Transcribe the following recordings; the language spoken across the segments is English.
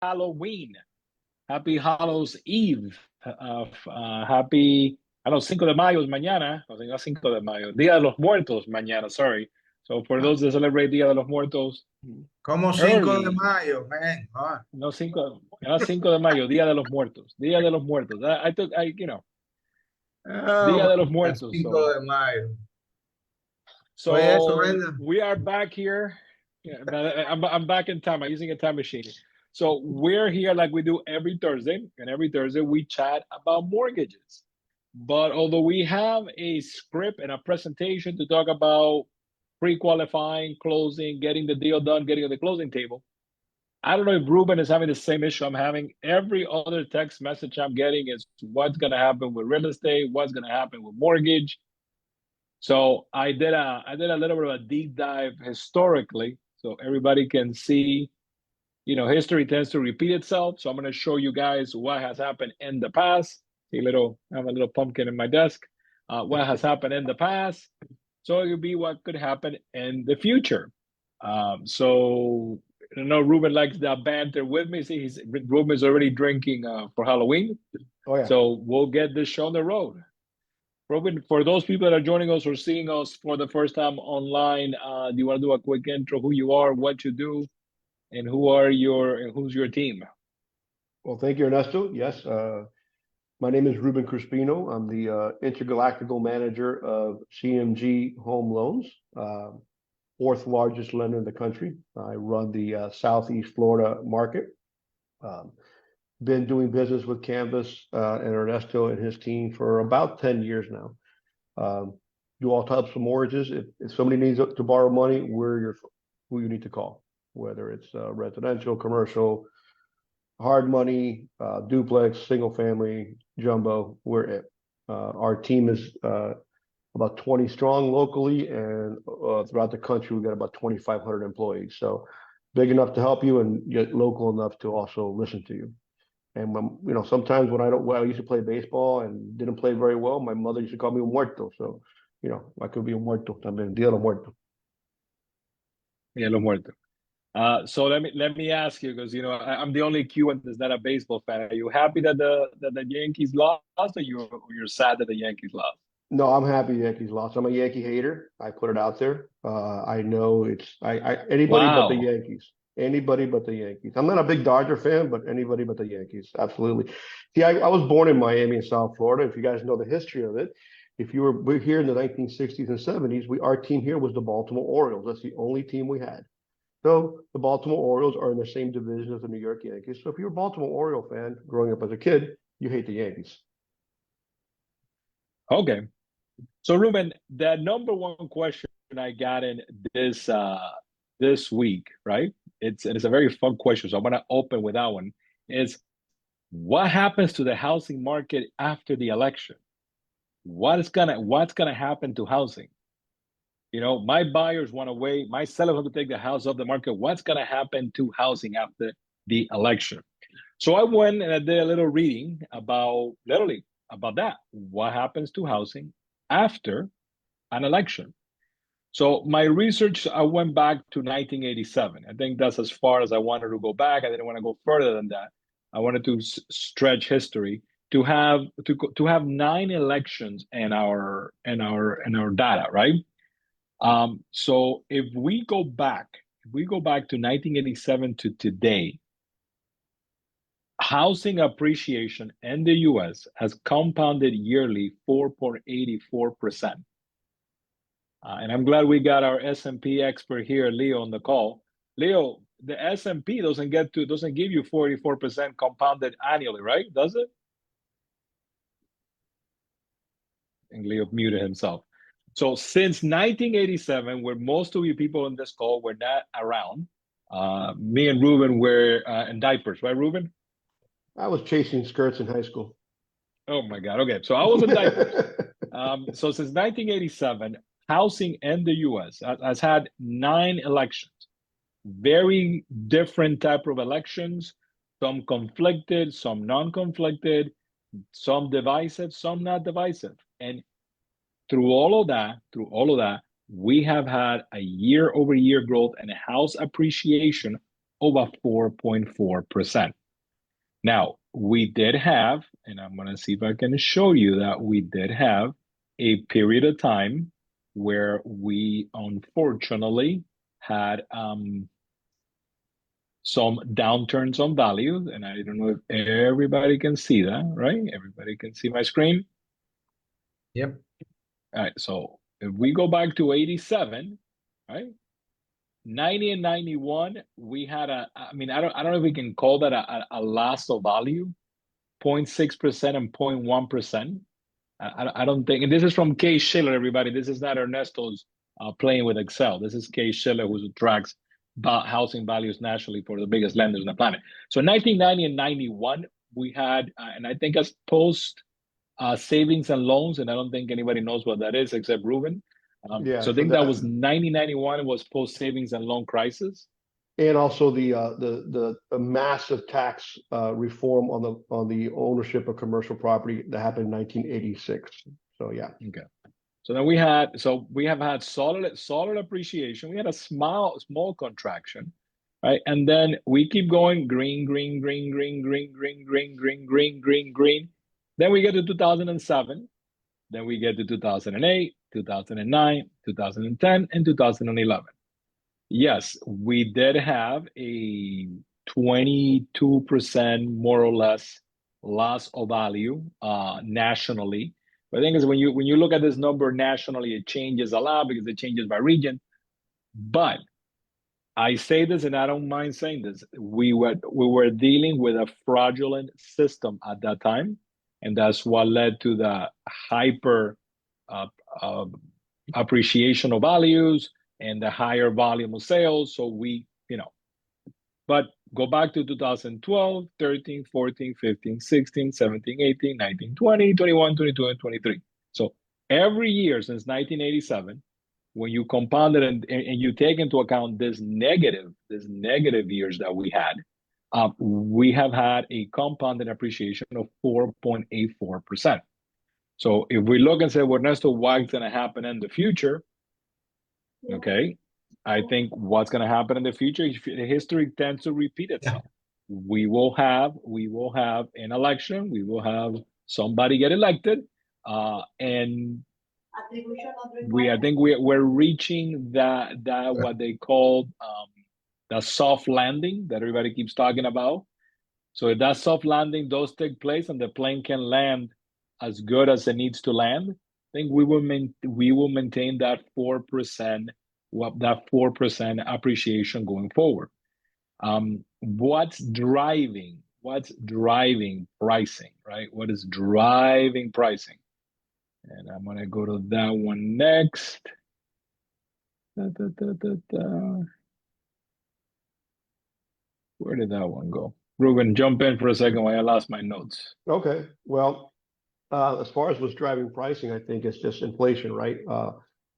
Halloween. Happy Hallows Eve. Happy, I don't know, Cinco de Mayo es mañana. No, no Cinco de Mayo. Día de los Muertos mañana, sorry. So for those that celebrate Día de los Muertos Como 5 de early, mayo, man. no Cinco de Mayo, Día de los Muertos. Día de los Muertos. I took, Oh, Día de los man, Muertos. 5 de mayo. Oye, eso, So ¿verdad? we are back here. Yeah, I'm back in time. I'm using a time machine. So we're here like we do every Thursday, and every Thursday we chat about mortgages. But although we have a script and a presentation to talk about pre-qualifying, closing, getting the deal done, getting to the closing table, I don't know if Ruben is having the same issue I'm having. Every other text message I'm getting is what's going to happen with real estate, what's going to happen with mortgage. So I did a little bit of a deep dive historically, so everybody can see. History tends to repeat itself. So I'm going to show you guys what has happened in the past. See, I have a little pumpkin in my desk. What has happened in the past? So it could be what could happen in the future. So I know Ruben likes that banter with me. See, Ruben is already drinking for Halloween. Oh yeah. So we'll get this show on the road. Robin, for those people that are joining us or seeing us for the first time online, do you want to do a quick intro? Who you are, what you do, and who's your team? Well, thank you, Ernesto. Yes, my name is Ruben Crispino. I'm the intergalactical manager of CMG Home Loans, fourth largest lender in the country. I run the Southeast Florida market. Been doing business with Canvas and Ernesto and his team for about 10 years now. Do all types of mortgages. If somebody needs to borrow money, who you need to call, whether it's residential, commercial, hard money, duplex, single family, jumbo, we're it. Our team is about 20 strong locally, and throughout the country, we've got about 2,500 employees. So big enough to help you and yet local enough to also listen to you. And sometimes when I used to play baseball and didn't play very well, my mother used to call me un muerto. So, I could be un muerto también, día de los muertos. Yeah, Lo Muerto. So let me ask you, because I'm the only Cuban that's not a baseball fan. Are you happy that the Yankees lost, or you're sad that the Yankees lost? No, I'm happy the Yankees lost. I'm a Yankee hater. I put it out there. I know anybody but the Wow. Yankees. Anybody but the Yankees. I'm not a big Dodger fan, but anybody but the Yankees. Absolutely. See, I was born in Miami in South Florida. If you guys know the history of it, we're here in the 1960s and 70s, our team here was the Baltimore Orioles. That's the only team we had. So the Baltimore Orioles are in the same division as the New York Yankees. So if you're a Baltimore Oriole fan growing up as a kid, you hate the Yankees. Okay. So Ruben, the number one question I got in this week, right? It's a very fun question. So I'm gonna open with that one. Is what happens to the housing market after the election? What's gonna happen to housing? My buyers want to wait, my sellers want to take the house off the market. What's gonna happen to housing after the election? So I went and I did a little reading about literally about that. What happens to housing after an election? So my research, I went back to 1987. I think that's as far as I wanted to go back. I didn't want to go further than that. I wanted to stretch history to have 9 elections in our data, right? So if we go back to 1987 to today, housing appreciation in the US has compounded yearly 4.84%. And I'm glad we got our S&P expert here, Leo, on the call. Leo, the S&P doesn't give you 44% compounded annually, right? Does it? And Leo muted himself. So since 1987, where most of you people on this call were not around, me and Ruben were in diapers, right, Ruben? I was chasing skirts in high school. Oh my God. Okay. So I was in diapers. So since 1987, housing in the US has had 9 elections, very different type of elections, some conflicted, some non-conflicted, some divisive, some not divisive. And through all of that, we have had a year-over-year growth and a house appreciation over 4.4%. Now, we did have, and I'm going to see if I can show you that we did have a period of time where we unfortunately had some downturns on values, and I don't know if everybody can see that, right? Everybody can see my screen. Yep. All right, so if we go back to 87, right? 90 and 91, we had I mean, I don't know if we can call that a loss of value, 0.6% and 0.1%. I don't think, and this is from Kay Schiller, everybody. This is not Ernesto's playing with Excel. This is Kay Schiller, who tracks housing values nationally for the biggest lenders on the planet. So 1990 and 91, we had, and I think as post savings and loans, and I don't think anybody knows what that is except Ruben. Yeah, So I so think that was 1991 was post savings and loan crisis. and also the massive tax reform on the ownership of commercial property that happened in 1986. So yeah. Okay. So then we have had solid appreciation. We had a small contraction, right? And then we keep going green, green, green, green, green, green, green, green, green, green, green. Then we get to 2007. Then we get to 2008, 2009, 2010, and 2011. Yes, we did have a 22% more or less loss of value nationally. But the thing is, when you look at this number nationally, it changes a lot because it changes by region. But I say this, and I don't mind saying this: we were dealing with a fraudulent system at that time, and that's what led to the hyper uh, uh, appreciation of values and the higher volume of sales. So but go back to 2012, 13, 14, 15, 16, 17, 18, 19, 20, 21, 22, and 23. So every year since 1987, when you compound it and you take into account this negative years that we had, we have had a compounded appreciation of 4.84%. So if we look and say, well, Ernesto, what's going to happen in the future? Okay, I think what's going to happen in the future, history tends to repeat itself. We will have an election. We will have somebody get elected, and I think we're reaching that what they call the soft landing that everybody keeps talking about. So if that soft landing does take place and the plane can land as good as it needs to land, I think we will maintain that 4%, that 4% appreciation going forward. What's driving pricing, right? What is driving pricing? And I'm gonna go to that one next. Where did that one go? Ruben, jump in for a second while I lost my notes. Okay. Well, as far as what's driving pricing, I think it's just inflation, right?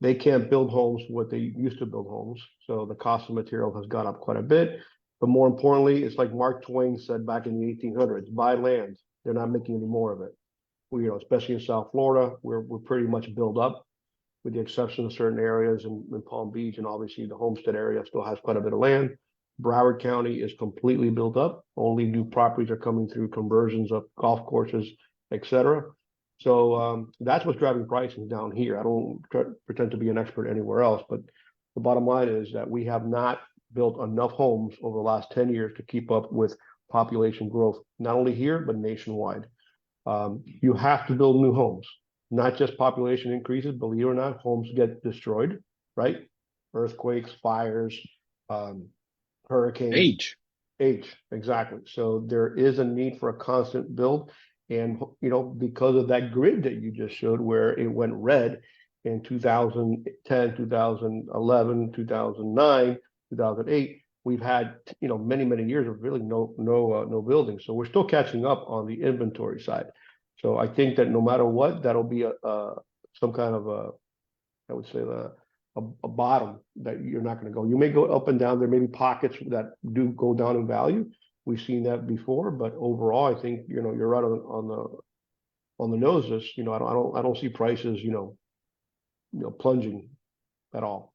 They can't build homes what they used to build homes, so the cost of material has gone up quite a bit. But more importantly, it's like Mark Twain said back in the 1800s: buy land. They're not making any more of it. Especially in South Florida, we're pretty much built up, with the exception of certain areas in Palm Beach, and obviously the Homestead area still has quite a bit of land. Broward County is completely built up. Only new properties are coming through conversions of golf courses, etc. So that's what's driving pricing down here. I don't pretend to be an expert anywhere else, but the bottom line is that we have not built enough homes over the last 10 years to keep up with population growth, not only here, but nationwide. You have to build new homes, not just population increases. Believe it or not, homes get destroyed, right? Earthquakes, fires, hurricanes. Age, exactly. So there is a need for a constant build. And, because of that grid that you just showed, where it went red in 2010, 2011, 2009, 2008, we've had, many, many years of really no building. So we're still catching up on the inventory side. So I think that no matter what, that'll be some kind of I would say a bottom that you're not going to go. You may go up and down. There may be pockets that do go down in value. We've seen that before, but overall, I think you're right on the nose. I don't see prices plunging at all.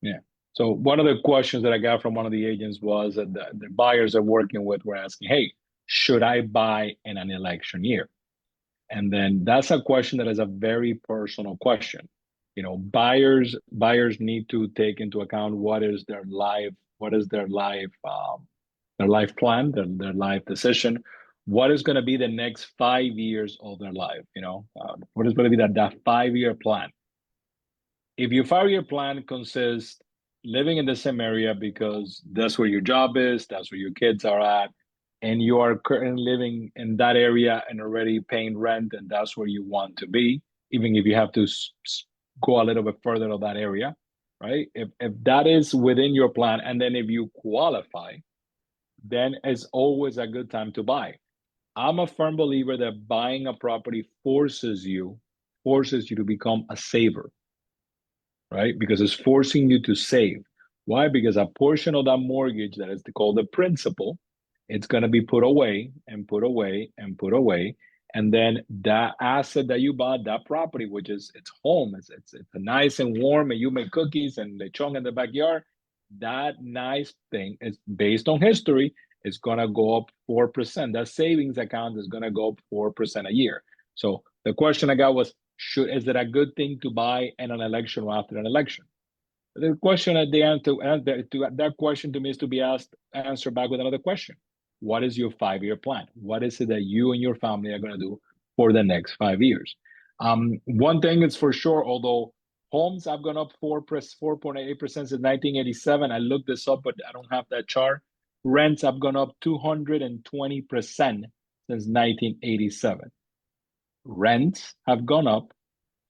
Yeah. So one of the questions that I got from one of the agents was that the buyers are working with were asking, hey, should I buy in an election year? And then that's a question that is a very personal question. You know, buyers need to take into account what is their life plan, their life decision. What is going to be the next 5 years of their life? You know, what is going to be that 5 year plan? If your 5 year plan consists living in the same area because that's where your job is, that's where your kids are at, and you are currently living in that area and already paying rent, and that's where you want to be, even if you have to go a little bit further to that area, right? If that is within your plan, and then if you qualify, then it's always a good time to buy. I'm a firm believer that buying a property forces you to become a saver, right? Because it's forcing you to save. Why? Because a portion of that mortgage that is called the principal, it's going to be put away and put away and put away. And then that asset that you bought, that property, which is it's home, it's nice and warm, and you make cookies and lechon in the backyard. That nice thing is based on history, it's gonna go up 4%. That savings account is gonna go up 4% a year. So the question I got was, is it a good thing to buy in an election or after an election? The question at the end to that question to me is to be answered back with another question. What is your 5 year plan? What is it that you and your family are going to do for the next 5 years? One thing is for sure, although homes have gone up 4.8% since 1987. I looked this up, but I don't have that chart. Rents have gone up 220% since 1987. Rents have gone up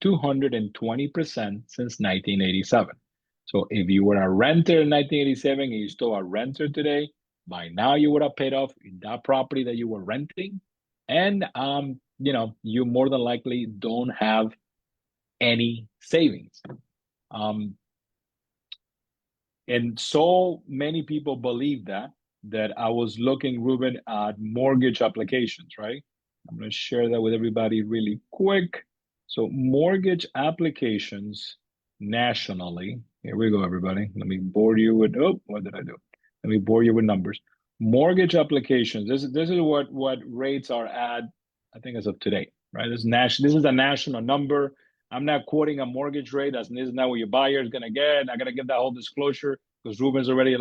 220% since 1987. So if you were a renter in 1987 and you still a renter today, by now you would have paid off that property that you were renting, and you more than likely don't have any savings. And so many people believe that I was looking, Ruben, at mortgage applications, right? I'm going to share that with everybody really quick. So mortgage applications nationally. Here we go, everybody. Let me bore you with, oh, what did I do? Let me bore you with numbers. Mortgage applications. This is what rates are at, I think, as of today, right? This is a national number. I'm not quoting a mortgage rate. This is not what your buyer is going to get. I got to give that whole disclosure because Ruben's already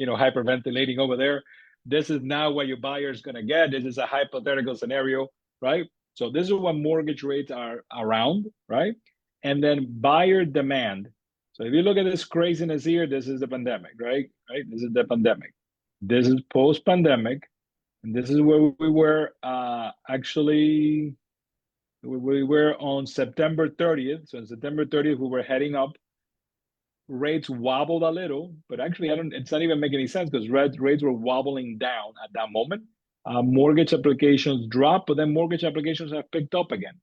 hyperventilating over there. This is not what your buyer is going to get. This is a hypothetical scenario, right? So this is what mortgage rates are around, right? And then buyer demand. So if you look at this craziness here, this is the pandemic, right? Right? This is the pandemic. This is post-pandemic, and this is where we were actually. We were on September 30th. So on September 30th, we were heading up. Rates wobbled a little, but actually, it's not even making any sense because rates were wobbling down at that moment. Mortgage applications dropped, but then mortgage applications have picked up again.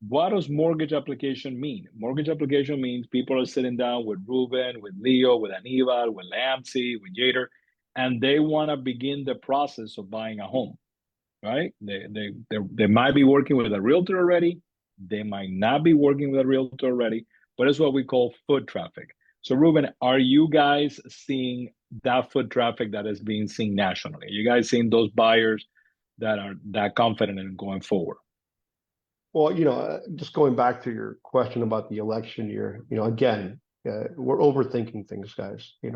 What does mortgage application mean? Mortgage application means people are sitting down with Ruben, with Leo, with Aníbal, with Lamsey, with Jader, and they want to begin the process of buying a home, right? They might be working with a realtor already. They might not be working with a realtor already, but it's what we call foot traffic. So Ruben, are you guys seeing that foot traffic that is being seen nationally? Are you guys seeing those buyers that are that confident in going forward? Well, just going back to your question about the election year, again, we're overthinking things, guys. I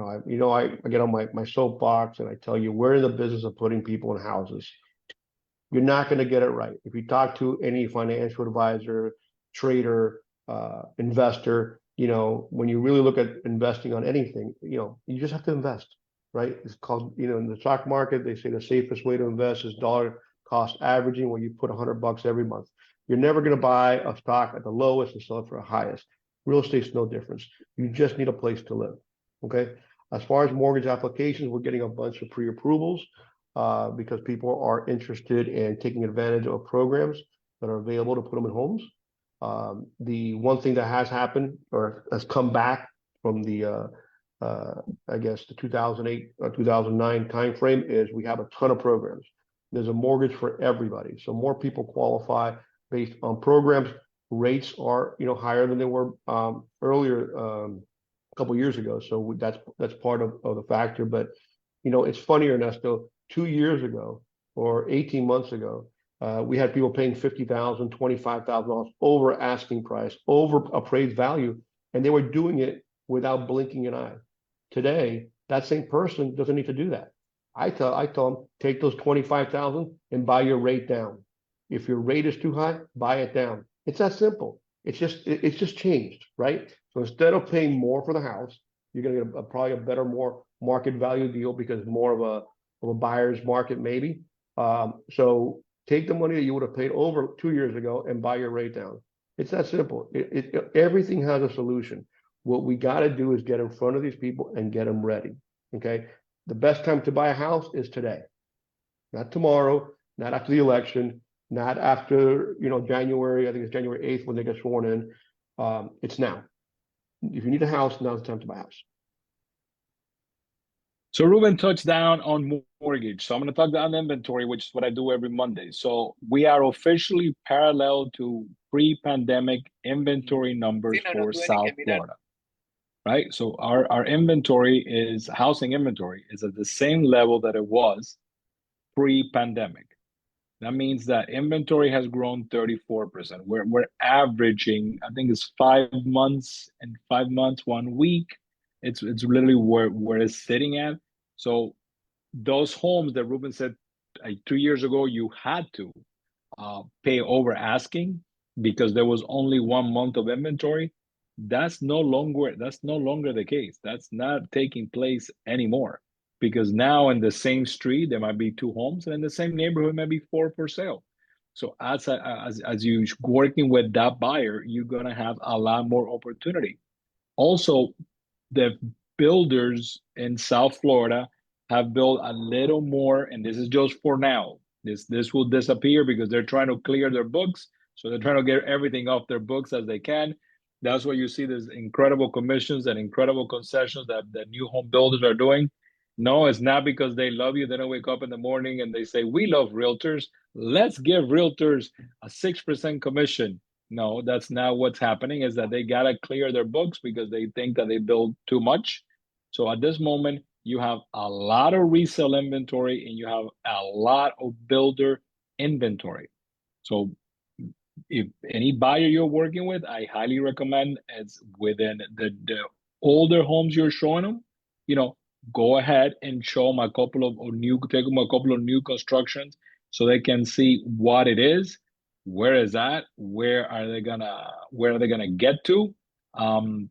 get on my soapbox and I tell you, we're in the business of putting people in houses. You're not going to get it right. If you talk to any financial advisor, trader, investor, when you really look at investing on anything, you just have to invest, right? It's called, in the stock market, they say the safest way to invest is dollar cost averaging, where you put $100 every month. You're never going to buy a stock at the lowest and sell it for the highest. Real estate's no difference. You just need a place to live. Okay. As far as mortgage applications, we're getting a bunch of pre-approvals because people are interested in taking advantage of programs that are available to put them in homes. The one thing that has happened or has come back from the I guess the 2008 or 2009 timeframe is we have a ton of programs. There's a mortgage for everybody, so more people qualify based on programs. Rates are higher than they were earlier couple years ago. So that's part of the factor. But it's funny, Ernesto, 2 years ago or 18 months ago, we had people paying $50,000, $25,000 over asking price, over appraised value, and they were doing it without blinking an eye. Today, that same person doesn't need to do that. I tell them, take those 25,000 and buy your rate down. If your rate is too high, buy it down. It's that simple. It's just changed, right? So instead of paying more for the house, you're going to get probably a better, more market value deal because more of a buyer's market maybe. So take the money that you would have paid over 2 years ago and buy your rate down. It's that simple. Everything has a solution. What we got to do is get in front of these people and get them ready. Okay. The best time to buy a house is today, not tomorrow, not after the election, not after, January. I think it's January 8th when they get sworn in. It's now. If you need a house, now's the time to buy a house. So Ruben touched down on mortgage. So I'm going to talk down inventory, which is what I do every Monday. So we are officially parallel to pre-pandemic inventory numbers for South Florida, right? So our inventory housing inventory is at the same level that it was pre-pandemic. That means that inventory has grown 34%. We're averaging, I think it's 5 months and 5 months, 1 week. It's literally where it's sitting at. So those homes that Ruben said 2 years ago you had to pay over asking because there was only 1 month of inventory. That's no longer the case. That's not taking place anymore. Because now in the same street there might be 2 homes, and in the same neighborhood might be 4 for sale. So as you working with that buyer, you're gonna have a lot more opportunity. Also, the builders in South Florida have built a little more, and this is just for now. This will disappear because they're trying to clear their books, so they're trying to get everything off their books as they can. That's why you see these incredible commissions and incredible concessions that new home builders are doing. No, it's not because they love you. They don't wake up in the morning and they say, we love realtors. Let's give realtors a 6% commission. No, that's not what's happening. Is that they got to clear their books because they think that they build too much. So at this moment, you have a lot of resale inventory and you have a lot of builder inventory. So if any buyer you're working with, I highly recommend it's within the older homes you're showing them, go ahead and show them take them a couple of new constructions so they can see what it is, where is that, where are they gonna get to, and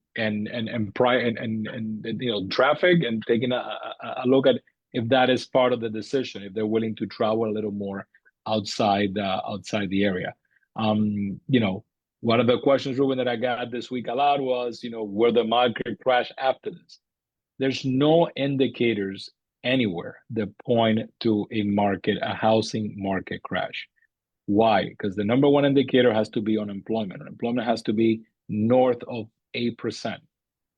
traffic, and taking a look at if that is part of the decision, if they're willing to travel a little more outside the area. One of the questions, Ruben, that I got this week a lot was, will the market crash after this? There's no indicators anywhere that point to a housing market crash. Why? Because the number one indicator has to be unemployment. Unemployment has to be north of 8%.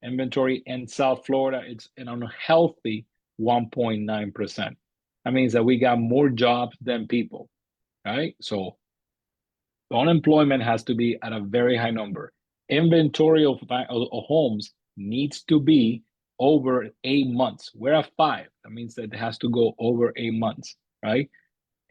Inventory in South Florida, it's an unhealthy 1.9%. That means that we got more jobs than people, right? So unemployment has to be at a very high number. Inventory of homes needs to be over 8 months. We're at 5. That means that it has to go over 8 months, right?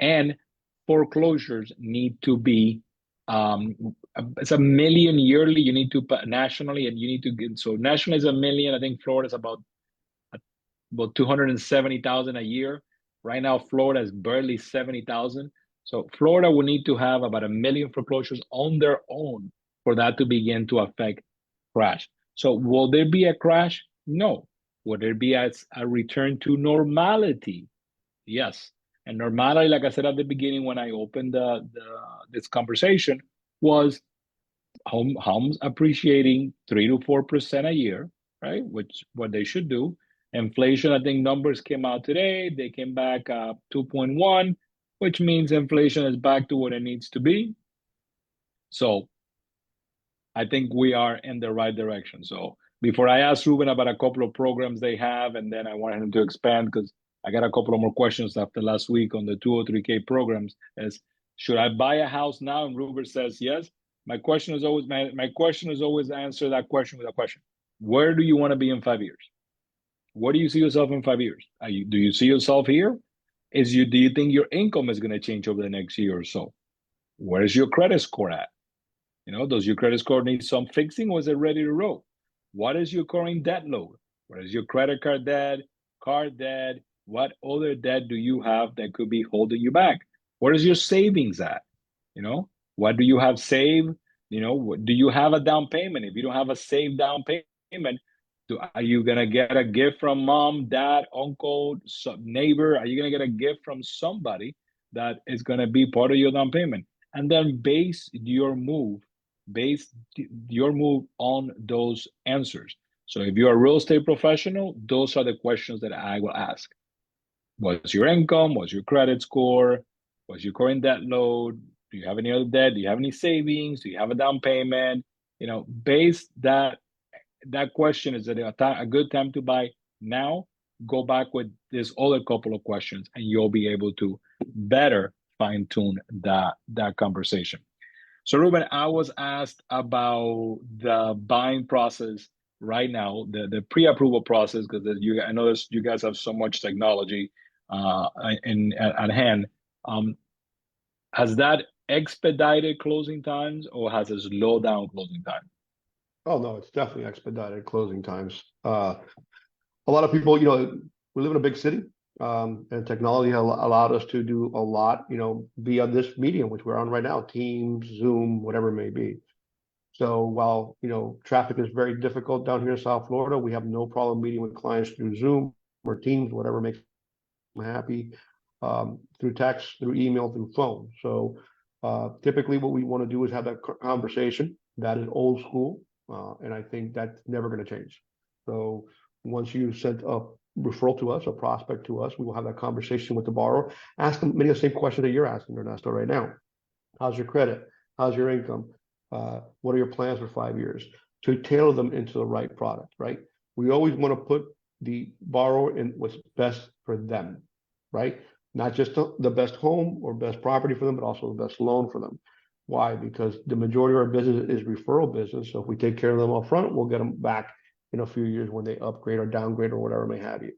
And foreclosures need to be it's 1 million yearly. You need to put nationally, and you need to get, so nationally is 1 million. I think Florida is about 270,000 a year. Right now, Florida is barely 70,000. So Florida will need to have about 1 million foreclosures on their own for that to begin to affect crash. So will there be a crash? No. Will there be a return to normality? Yes. And normality, like I said at the beginning when I opened this conversation, was homes appreciating 3 to 4% a year, right? Which what they should do. Inflation, I think numbers came out today. They came back 2.1, which means inflation is back to what it needs to be. So I think we are in the right direction. So before I ask Ruben about a couple of programs they have, and then I want him to expand because I got a couple of more questions after last week on the 203K programs, is should I buy a house now? And Ruben says yes. My question is always answer that question with a question. Where do you want to be in 5 years? Where do you see yourself in 5 years? Do you see yourself here? Do you think your income is going to change over the next year or so? Where is your credit score at? Does your credit score need some fixing or is it ready to roll? What is your current debt load? What is your credit card debt, card debt? What other debt do you have that could be holding you back? Where is your savings at? What do you have saved? Do you have a down payment? If you don't have a saved down payment, are you gonna get a gift from mom, dad, uncle, some neighbor? Are you gonna get a gift from somebody that is gonna be part of your down payment? And then base your move on those answers. So if you're a real estate professional, those are the questions that I will ask. What's your income? What's your credit score? What's your current debt load? Do you have any other debt? Do you have any savings? Do you have a down payment? Base that question, is it a good time to buy now? Go back with this other couple of questions and you'll be able to better fine tune that conversation. So Ruben, I was asked about the buying process right now, the pre-approval process, because I noticed you guys have so much technology at hand. Has that expedited closing times or has it slowed down closing time? Oh, no, it's definitely expedited closing times. A lot of people, we live in a big city, and technology allowed us to do a lot, via this medium, which we're on right now, Teams, Zoom, whatever it may be. So while, traffic is very difficult down here in South Florida, we have no problem meeting with clients through Zoom or Teams, whatever makes them happy, through text, through email, through phone. So typically what we want to do is have that conversation. That is old school. And I think that's never going to change. So once you send a referral to us, a prospect to us, we will have that conversation with the borrower, ask them many of the same questions that you're asking Ernesto right now. How's your credit? How's your income? What are your plans for 5 years? To tailor them into the right product, right? We always want to put the borrower in what's best for them, right? Not just the best home or best property for them, but also the best loan for them. Why? Because the majority of our business is referral business. So if we take care of them up front, we'll get them back in a few years when they upgrade or downgrade or whatever may have you.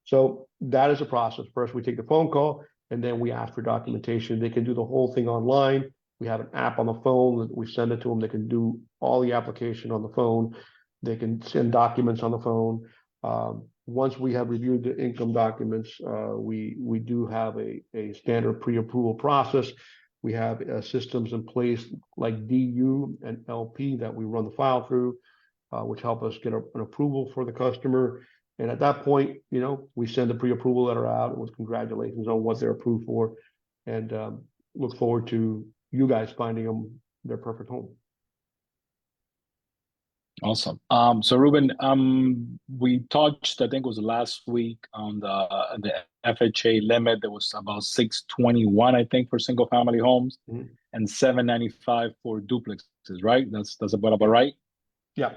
So that is a process. First, we take the phone call and then we ask for documentation. They can do the whole thing online. We have an app on the phone. We send it to them. They can do all the application on the phone. They can send documents on the phone. Once we have reviewed the income documents, we do have a standard pre-approval process. We have systems in place like DU and LP that we run the file through, which help us get an approval for the customer. And at that point, we send the pre-approval letter out with congratulations on what they're approved for, and look forward to you guys finding them their perfect home. Awesome. So Ruben, we touched, I think it was last week, on the FHA limit. There was about 621, I think, for single family homes, and 795 for duplexes, right? That's about right? Yeah.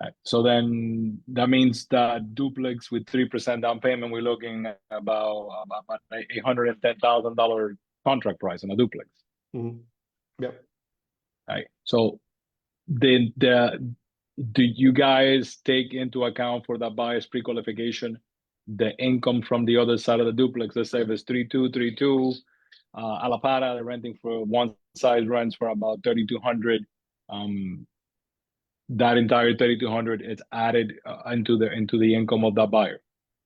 Right. So then that means that duplex with 3% down payment, we're looking at about $810,000 contract price on a duplex. Yep. Right. So do you guys take into account for that buyer's pre-qualification the income from the other side of the duplex? Let's say if it's 3232, Alapara, they're renting for one side rents for about 3,200. That entire 3,200 is added into the income of that buyer.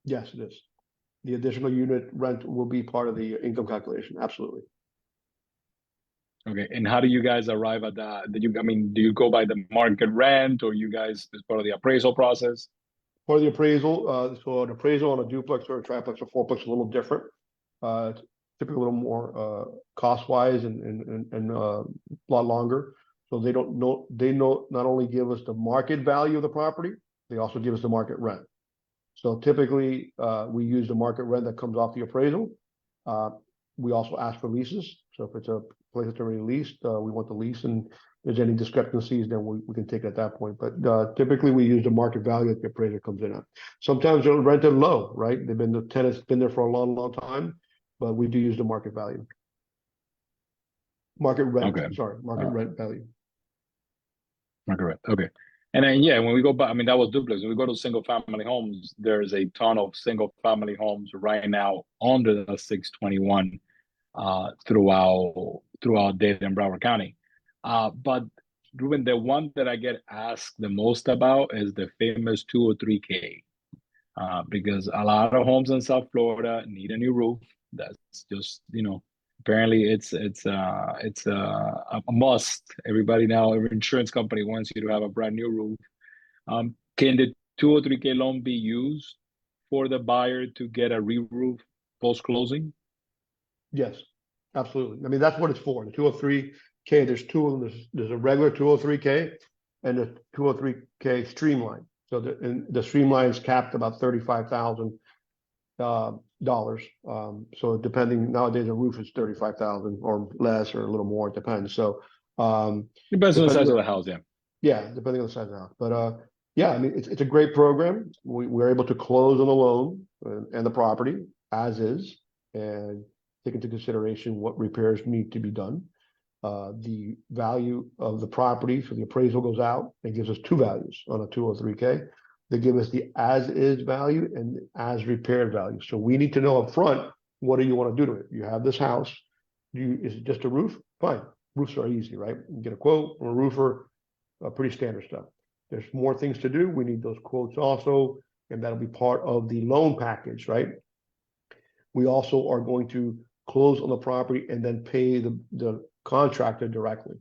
Yes, it is. The additional unit rent will be part of the income calculation. Absolutely. Okay, and how do you guys arrive at that? Do you go by the market rent, or you guys as part of the appraisal process? For the appraisal, so an appraisal on a duplex or a triplex or fourplex is a little different. It's typically a little more cost-wise and a lot longer. So they not only give us the market value of the property, they also give us the market rent. So typically, we use the market rent that comes off the appraisal. We also ask for leases. So if it's a place that's already leased, we want the lease, and if there's any discrepancies, then we can take it at that point. But typically, we use the market value that the appraiser comes in at. Sometimes they'll rent it low, right? The tenant's been there for a long, long time, but we do use the market value. Market rent, Okay. sorry, market rent value. Market rent, okay. And then, yeah, when we go back, I mean, that was duplex. When we go to single family homes, there's a ton of single family homes right now under the 621 throughout Dade and Broward County. But Ruben, the one that I get asked the most about is the famous 203K, because a lot of homes in South Florida need a new roof. That's just, apparently it's a must. Everybody now, every insurance company wants you to have a brand new roof. Can the 203K loan be used for the buyer to get a re-roof post-closing? Yes, absolutely. I mean, that's what it's for. The 203K, there's two of them. There's a regular 203K and the 203K streamline. So the streamline is capped about $35,000. So depending, nowadays a roof is 35,000 or less or a little more, it depends. So Depends on the size of the house, yeah. yeah, depending on the size of the house. But yeah, I mean, it's a great program. We're able to close on the loan and the property as is, and take into consideration what repairs need to be done. The value of the property, so the appraisal goes out and gives us two values on a 203K. They give us the as is value and the as repaired value. So we need to know up front, what do you want to do to it? You have this house. Is it just a roof? Fine. Roofs are easy, right? You get a quote from a roofer, pretty standard stuff. There's more things to do. We need those quotes also, and that'll be part of the loan package, right? We also are going to close on the property and then pay the contractor directly,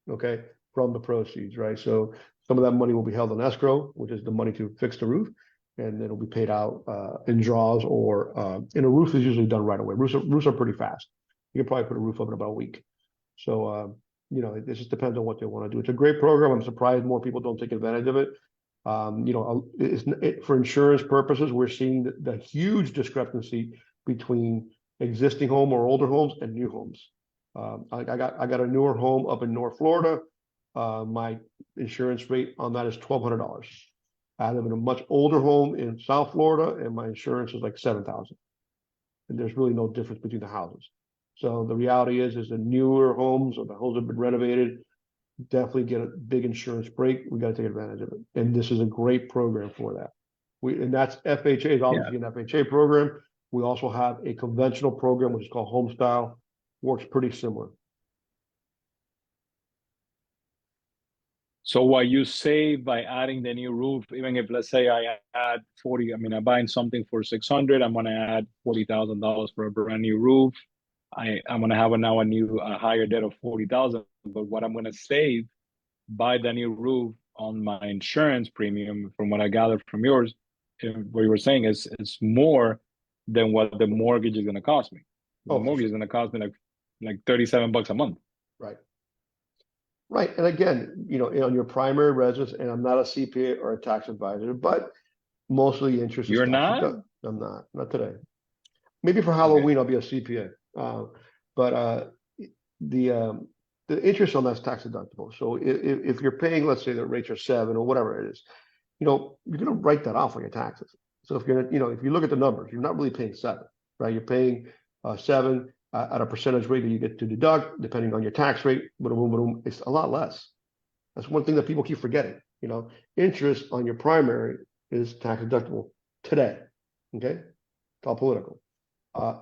okay, from the proceeds, right? So some of that money will be held in escrow, which is the money to fix the roof, and it'll be paid out in draws, or and a roof is usually done right away. Roofs are pretty fast. You can probably put a roof up in about a week. So it just depends on what they want to do. It's a great program. I'm surprised more people don't take advantage of it. For insurance purposes, we're seeing the huge discrepancy between existing home or older homes and new homes. I got a newer home up in North Florida. My insurance rate on that is $1,200. I live in a much older home in South Florida, and my insurance is like $7,000. And there's really no difference between the houses. So the reality is the newer homes, or the homes that have been renovated, definitely get a big insurance break. We got to take advantage of it, and this is a great program for that. And that's FHA is obviously an FHA program. We also have a conventional program which is called Home Style. Works pretty similar. So what you save by adding the new roof, even if let's say I add 40, I mean, I'm buying something for 600, I'm gonna add $40,000 for a brand new roof. I'm gonna have now a higher debt of 40,000, but what I'm gonna save by the new roof on my insurance premium, from what I gathered from yours, what you were saying is more than what the mortgage is gonna cost me. The mortgage is gonna cost me like $37 a month. Right. Right. And again, on your primary residence, and I'm not a CPA or a tax advisor, but most of the interest You're is tax not? deductible. I'm not today. Maybe for Halloween, I'll be a CPA. But the interest on that's tax deductible. So if you're paying, let's say the rates are 7 or whatever it is, you're going to write that off on your taxes. So if if you look at the numbers, you're not really paying 7, right? You're paying 7 at a percentage rate that you get to deduct, depending on your tax rate. It's a lot less. That's one thing that people keep forgetting. Interest on your primary is tax deductible today. Okay, it's all political.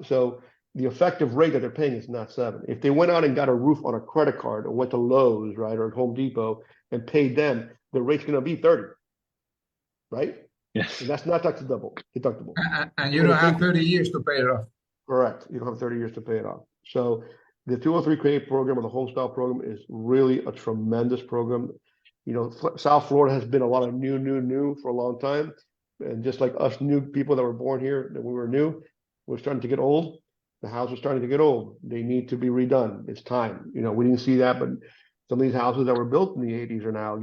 So the effective rate that they're paying is not 7. If they went out and got a roof on a credit card, or went to Lowe's, right, or Home Depot and paid them, the rate's going to be 30, right? Yes. And that's not tax deductible. And you don't have 30 years to pay it off. Correct. You don't have 30 years to pay it off. So the 203K program, or the Home Style program, is really a tremendous program. South Florida has been a lot of new for a long time. And just like us new people that were born here, that we were new, we're starting to get old. The houses are starting to get old. They need to be redone. It's time. We didn't see that, but some of these houses that were built in the 80s are now,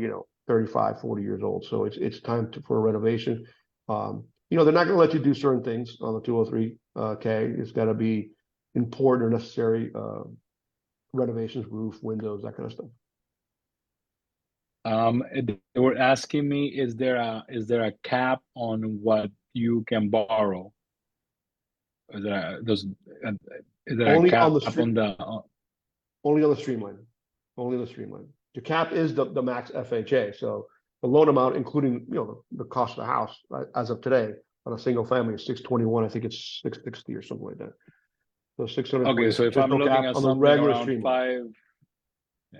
35, 40 years old. So it's time for a renovation. They're not going to let you do certain things on the 203K. It's got to be important or necessary renovations, roof, windows, that kind of stuff. They were asking me, is there a cap on what you can borrow? Is there Only a cap on the on only on the streamline. Only on the streamline. The cap is the max FHA. So the loan amount, including, the cost of the house, as of today, on a single family is 621. I think it's 660 or something like that. So 620. Okay, so if There's I'm no looking cap at on the something regular around stream.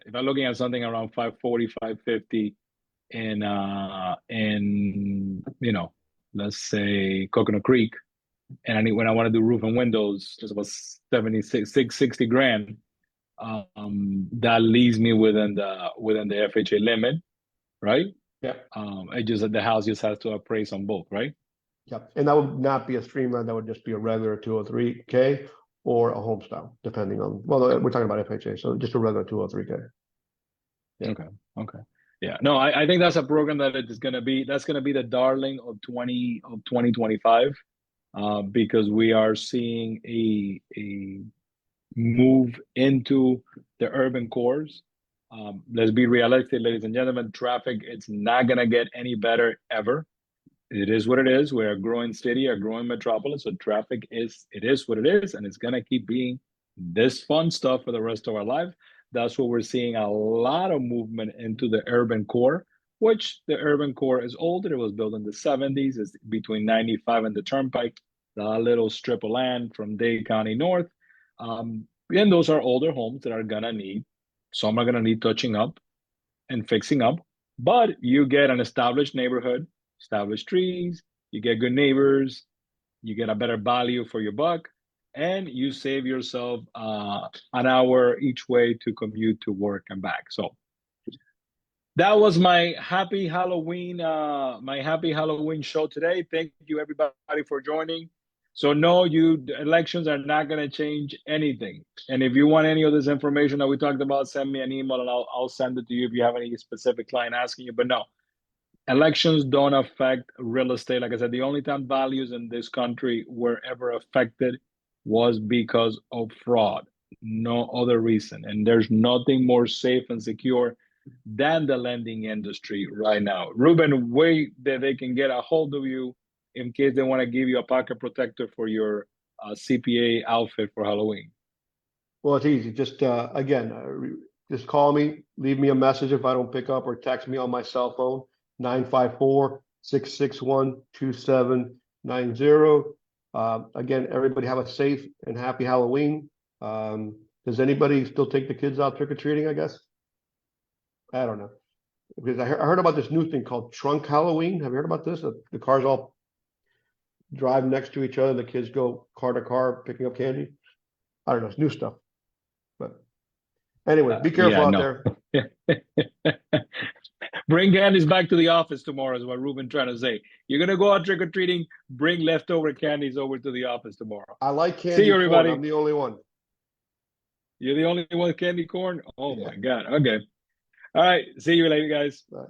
if I'm looking at something around 540, 550 in let's say Coconut Creek, and when I want to do roof and windows, just about 60 grand. That leaves me within the FHA limit, right? Yeah. It just the house just has to appraise on both, right? Yep. And that would not be a streamline. That would just be a regular 203K or a home style, depending on, well, we're talking about FHA, so just a regular 203K. Yeah. Okay. Yeah. No, I think that's a program that that's gonna be the darling of 2025, because we are seeing a move into the urban cores. Let's be realistic, ladies and gentlemen. Traffic, it's not gonna get any better ever. It is what it is. We're a growing city, a growing metropolis. So traffic is what it is, and it's gonna keep being this fun stuff for the rest of our life. That's what we're seeing a lot of movement into the urban core, which the urban core is older. It was built in the 70s. It's between 95 and the Turnpike, the little strip of land from Dade County North. And those are older homes that are gonna need, some are gonna need touching up and fixing up, but you get an established neighborhood, established trees, you get good neighbors, you get a better value for your buck, and you save yourself an hour each way to commute to work and back. So that was my happy Halloween, show today. Thank you everybody for joining. So no, elections are not going to change anything. And if you want any of this information that we talked about, send me an email and I'll send it to you if you have any specific client asking you. But no, elections don't affect real estate. Like I said, the only time values in this country were ever affected was because of fraud, no other reason. And there's nothing more safe and secure than the lending industry right now. Ruben, way that they can get a hold of you in case they want to give you a pocket protector for your CPA outfit for Halloween. Well, it's easy. Just, again, just call me, leave me a message if I don't pick up, or text me on my cell phone, 954-661-2790. Again, everybody have a safe and happy Halloween. Does anybody still take the kids out trick-or-treating, I guess? I don't know. Because I heard about this new thing called trunk Halloween. Have you heard about this? The cars all drive next to each other. The kids go car to car picking up candy. I don't know. It's new stuff. But anyway, be careful out there. Bring candies back to the office tomorrow is what Ruben trying to say. You're going to go out trick-or-treating, bring leftover candies over to the office tomorrow. I like candy corn. Everybody. I'm the only one. You're the only one with candy corn? Oh, yeah. My God. Okay. All right. See you later, guys. Bye.